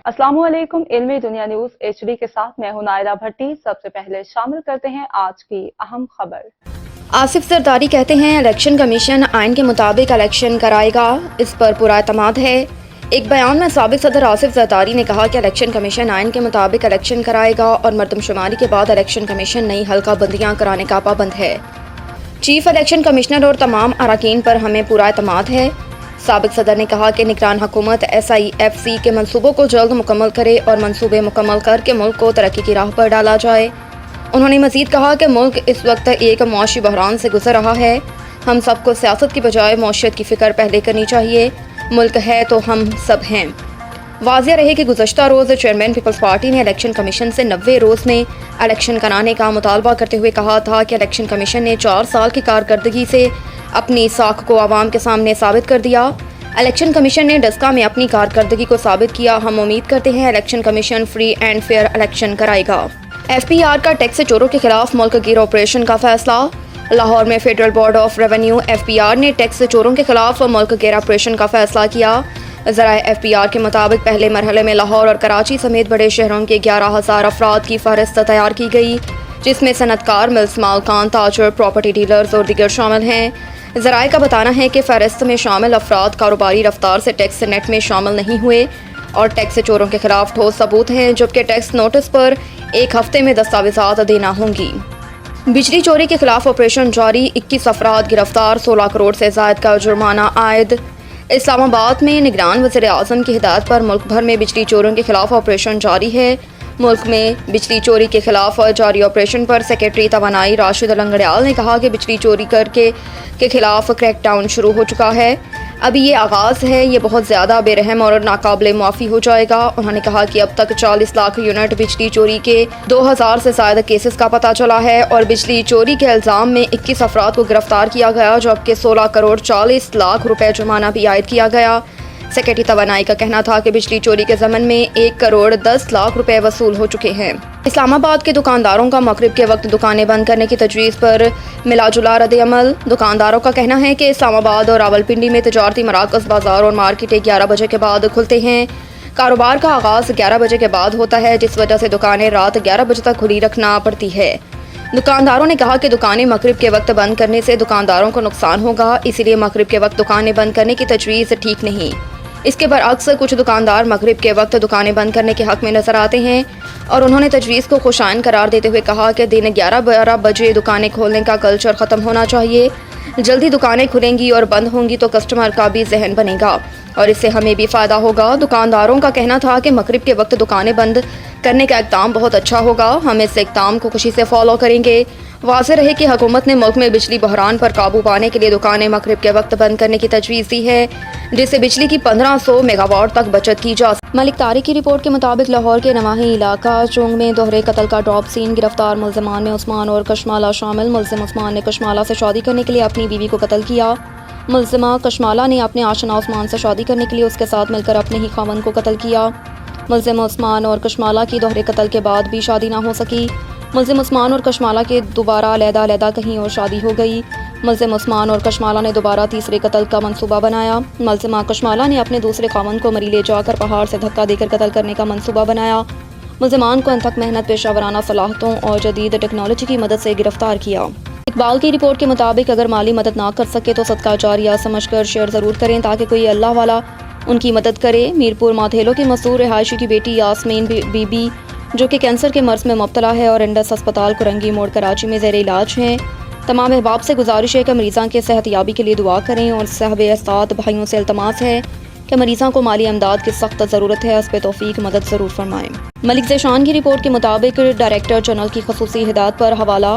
अस्सलाम वालेकुम। इल्मी दुनिया न्यूज HD के साथ मैं हूं नायरा भट्टी। सबसे पहले शामिल करते हैं आज की अहम खबर। आसिफ जरदारी कहते हैं इलेक्शन कमीशन आइन के मुताबिक इलेक्शन कराएगा, इस पर पूरा एतमाद है। एक बयान में साबिक सदर आसिफ जरदारी ने कहा कि इलेक्शन कमीशन आइन के मुताबिक इलेक्शन कराएगा और मरदमशुमारी के बाद इलेक्शन कमीशन नई हल्का बंदियाँ कराने का पाबंद है। चीफ इलेक्शन कमिश्नर और तमाम अरकान पर हमें पूरा एतमाद है। साबिक सदर ने कहा कि निगरान हुकूमत SIFC के मंसूबों को जल्द मुकम्मल करे और मंसूबे मुकम्मल करके मुल्क को तरक्की की राह पर डाला जाए। उन्होंने मजीद कहा कि मुल्क इस वक्त एक मुआशी बहरान से गुजर रहा है। हम सबको सियासत की बजाय मौशियत की फ़िक्र पहले करनी चाहिए। मुल्क है तो हम सब हैं। वाज़िह रहे कि गुज़श्ता रोज़ चेयरमैन पीपल्स पार्टी ने इलेक्शन कमीशन से 90 रोज़ में इलेक्शन कराने का मुतालबा करते हुए कहा था कि इलेक्शन कमीशन ने 4 साल की कारकर्दगी से अपनी साख को आवाम के सामने साबित कर दिया। इलेक्शन कमीशन ने डस्का में अपनी कारकर्दगी को साबित किया। हम उम्मीद करते हैं election commission free and fair election कराएगा। FPR का टैक्स से चोरों के खिलाफ मुल्क गिर ऑपरेशन का फैसला। लाहौर में federal board of revenue FPR ने टैक्स से चोरों के खिलाफ मुल्क गिर ऑपरेशन का फैसला किया। ज़राए FPR के मुताबिक पहले मरहले में लाहौर और कराची समेत बड़े शहरों के 11,000 अफराद की फहरिस्त तैयार की गई, जिसमें सनतकार, मिल्स मालकान, ताजर, प्रॉपर्टी डीलर्स और दीगर शामिल हैं। ज़राए का बताना है कि फहरिस्त में शामिल अफराद कारोबारी रफ्तार से टैक्स नेट में शामिल नहीं हुए और टैक्स चोरों के खिलाफ ठोस सबूत हैं, जबकि टैक्स नोटिस पर 1 हफ्ते में दस्तावेजात देना होंगी। बिजली चोरी के खिलाफ ऑपरेशन जारी, 21 अफराद गिरफ्तार, 16 करोड़ से ज़ायद का जुर्माना आयद। इस्लामाबाद में निगरान वज़ीर आज़म की हिदायत पर मुल्क भर में बिजली चोरों के खिलाफ ऑपरेशन जारी है। मुल्क में बिजली चोरी के खिलाफ जारी ऑपरेशन पर सेक्रेटरी तवानाई राशिद लंगड़ियाल ने कहा कि बिजली चोरी करके के खिलाफ क्रैकडाउन शुरू हो चुका है। अभी ये आगाज़ है, ये बहुत ज़्यादा बेरहम और नाकाबिले मुआफ़ी हो जाएगा। उन्होंने कहा कि अब तक 40 लाख यूनिट बिजली चोरी के 2000 से ज़्यादा केसेस का पता चला है और बिजली चोरी के इल्ज़ाम में 21 अफराद को गिरफ्तार किया गया, जबकि 16 करोड़ 40 लाख रुपए जुर्माना भी आयद किया गया। सेक्रेटरी तवानाई का कहना था कि बिजली चोरी के ज़मन में 1 करोड़ 10 लाख रुपए वसूल हो चुके हैं। इस्लामाबाद के दुकानदारों का मगरिब के वक्त दुकानें बंद करने की तजवीज़ पर मिला-जुला रद्द-ए-अमल। दुकानदारों का कहना है कि इस्लामाबाद और रावलपिंडी में तिजारती मराकज़, बाजार और मार्केटें 11 बजे के बाद खुलते हैं। कारोबार का आगाज़ 11 बजे के बाद होता है, जिस वजह से दुकानें रात 11 बजे तक खुली रखना पड़ती है। दुकानदारों ने कहा कि दुकानें मगरिब के वक्त बंद करने से दुकानदारों को नुकसान होगा, इसीलिए मगरिब के वक्त दुकानें बंद करने की तजवीज़ ठीक नहीं। इसके बरअक्स कुछ दुकानदार मगरिब के वक्त दुकानें बंद करने के हक़ में नजर आते हैं और उन्होंने तजवीज़ को खुशाइन करार देते हुए कहा कि दिन 11-12 बजे दुकानें खोलने का कल्चर ख़त्म होना चाहिए। जल्दी दुकानें खुलेंगी और बंद होंगी तो कस्टमर का भी जहन बनेगा और इससे हमें भी फ़ायदा होगा। दुकानदारों का कहना था कि मगरिब के वक्त दुकानें बंद करने का इक़दाम बहुत अच्छा होगा, हम इस इक़दाम को खुशी से फॉलो करेंगे। वाज़ेह रहे कि हुकूमत ने मुल्क में बिजली बहरान पर काबू पाने के लिए दुकानें मगरिब के वक्त बंद करने की तजवीज़ दी है, जिससे बिजली की 1500 मेगावाट तक बचत की जा। मलिक तारिक की रिपोर्ट के मुताबिक लाहौर के नवाही इलाका चोंग में दोहरे कत्ल का ड्रॉप सीन। गिरफ्तार मुल्ज़िमान में उस्मान और कशमाला शामिल। मुल्ज़िम उस्मान ने कशमाला से शादी करने के लिए अपनी बीवी को कत्ल किया। मुल्ज़िमा कशमाला ने अपने आशना उस्मान से शादी करने के लिए उसके साथ मिलकर अपने ही खावंद को कत्ल किया। मुल्ज़िम उस्मान और कशमाला की दोहरे कत्ल के बाद भी शादी ना हो सकी। मुल्ज़िम उस्मान और कशमाला के दोबारा अलहदा कहीं और शादी हो गई। मुल्ज़िम उस्मान और कशमाला ने दोबारा तीसरे कत्ल का मंसूबा बनाया। मुल्ज़िमा कशमाला ने अपने दूसरे खावंद को मरी ले जाकर पहाड़ से धक्का देकर कत्ल करने का मंसूबा बनाया। मुल्ज़िमान को अनथक मेहनत, पेशावराना सलाहियतों और जदीद टेक्नोलॉजी की मदद से गिरफ्तार किया। इकबाल की रिपोर्ट के मुताबिक अगर माली मदद ना कर सके तो सदका जारिया समझकर शेयर ज़रूर करें ताकि कोई अल्लाह वाला उनकी मदद करे। मीरपुर माथेलो की मसूर रिहायशी की बेटी यास्मीन बीबी जो कि कैंसर के मर्ज में मुब्तला है और इंडस अस्पताल कुरंगी मोड़ कराची में ज़ेर इलाज हैं। तमाम अहबाब से गुजारिश है कि मरीज़ां के सेहतयाबी के लिए दुआ करें और साहबे अस्तात भाइयों से इल्तमास है कि मरीज़ां को माली इमदाद की सख्त ज़रूरत है, इस पर तौफीक मदद ज़रूर फरमाएँ। मलिक ज़ेशान की रिपोर्ट के मुताबिक डायरेक्टर जनरल की खसूसी हिदायत पर हवाला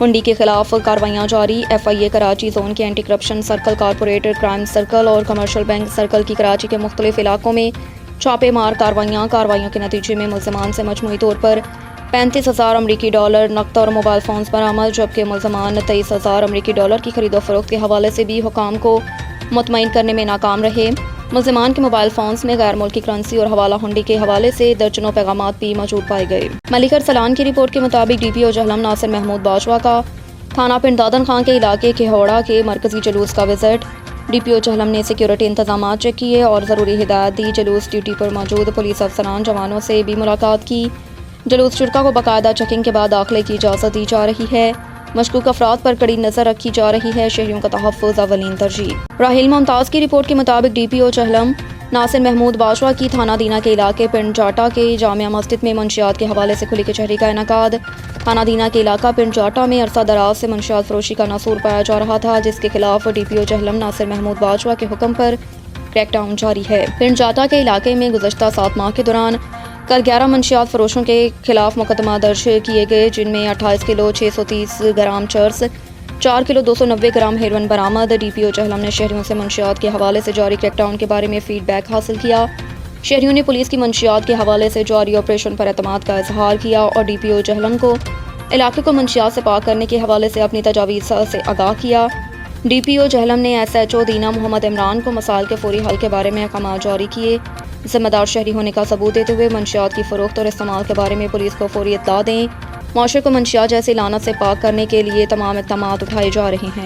हुंडी के खिलाफ कार्रवाइयाँ जारी। FIA कराची जोन के anti corruption circle, corporator crime circle और कमर्शियल बैंक सर्कल की कराची के मुख्तलिफ इलाकों में छापे मार कार्रवाइयों के नतीजे में मुल्ज़िमान से मजमूई तौर पर 35,000 अमरीकी डॉलर नकद और मोबाइल फ़ोन्स बरामद, जबकि मुल्ज़िमान 23,000 अमरीकी डॉलर की खरीदो फरोख्त के हवाले से भी हुकाम को मुतमईन करने में नाकाम रहे। मुल्ज़िमान के मोबाइल फ़ोन्स में गैर मुल्की करेंसी और हवाला हुंडी के हवाले से दर्जनों पैगामात भी मौजूद पाए गए। मलिक अरसलान की रिपोर्ट के मुताबिक DPO जहलम नासिर महमूद बाजवा का थाना पिंड दादन खां के इलाके केहोड़ा के मरकजी जुलूस का विजिट। DPO چہلم نے سیکیورٹی انتظامات چیک کیے اور ضروری ہدایت دی. جلوس ڈیوٹی پر موجود پولیس افسران جوانوں سے بھی ملاقات کی. جلوس شرکا کو باقاعدہ چیکنگ کے بعد داخلے کی اجازت دی جا رہی ہے. مشکوک افراد پر کڑی نظر رکھی جا رہی ہے. شہریوں کا تحفظ اولین ترجیح. راحیل ممتاز کی رپورٹ کے مطابق DPO چہلم ناصر محمود باجوہ کی تھانہ دینا کے علاقے پنڈ جاٹا کے جامعہ مسجد میں منشیات کے حوالے سے کھلی کچہری کا انعقاد. تھانہ دینا کے علاقہ پنڈ جاٹا میں عرصہ دراز سے منشیات فروشی کا ناصور پایا جا رہا تھا، جس کے خلاف DPO چہلم ناصر محمود باجوہ کے حکم پر کریک ڈاؤن جاری ہے. پنڈ جاٹا کے علاقے میں گزشتہ 7 ماہ کے دوران کل 11 منشیات فروشوں کے خلاف مقدمہ درج کیے گئے، جن میں 28 کلو 630 گرام چرس، 4 کلو 290 گرام ہیروئن برآمد. DPO چہلم نے شہریوں سے منشیات کے حوالے سے جاری کریک ڈاؤن کے بارے میں فیڈ بیک حاصل کیا. شہریوں نے پولیس کی منشیات کے حوالے سے جاری آپریشن پر اعتماد کا اظہار کیا اور DPO چہلم کو علاقے کو منشیات سے پاک کرنے کے حوالے سے اپنی تجاویز سے آگاہ کیا. DPO چہلم نے SHO دینا محمد عمران کو مسائل کے فوری حل کے بارے میں احکامات جاری کیے. ذمہ دار شہری ہونے کا ثبوت دیتے ہوئے منشیات کی فروخت اور استعمال کے بارے میں پولیس کو فوری اطلاع دیں. معاشرے کو منشیات جیسی لعنت سے پاک کرنے کے لیے تمام اقدامات اٹھائے جا رہے ہیں.